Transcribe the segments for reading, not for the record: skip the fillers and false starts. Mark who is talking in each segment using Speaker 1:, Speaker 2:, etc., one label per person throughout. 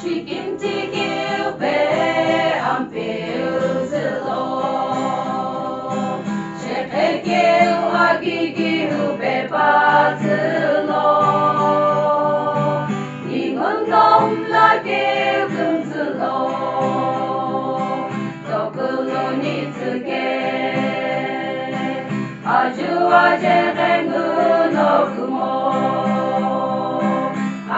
Speaker 1: Şikimtikil be ampilzilo Şekekil hakikil be batilo Ningun domla kil kımzilo Dokulu nitsuge Aju aje rengun okumo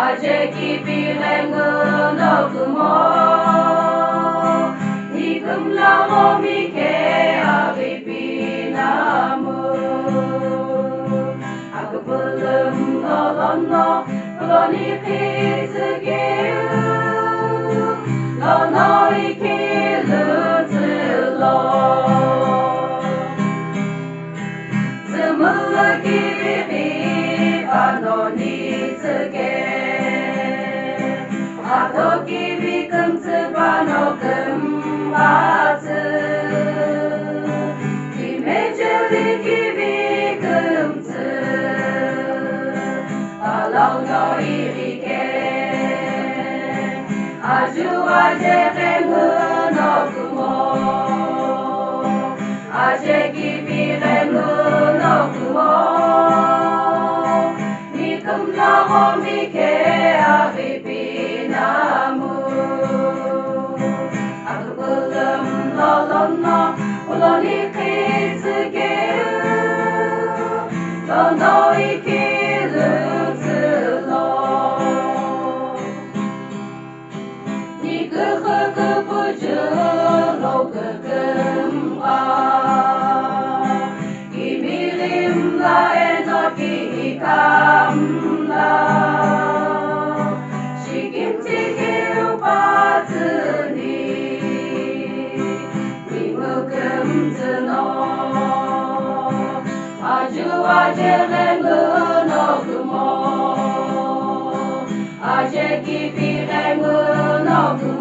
Speaker 1: Aje kipi rengun okumo Nikum lamo mike aripinamu Aku belum nolono Loni kizugil Lono ikilutilo Zımılı gibi anonitsuge Ato gibi kımsı pano kımbatı Kimeceli gibi kımsı Kalau no irike Aju aje rengun okumo Aje gibi rengun okumo Nikum laho mike aripinamu Aku belum lolono Uloni kizugil Lono ikilutilo Nikuhu kupuju lo kekemra Imilimla enoki ikamla Şikimtikil batını Nimukımzino Aju aje rengun okumo Aje kipi rengun okumo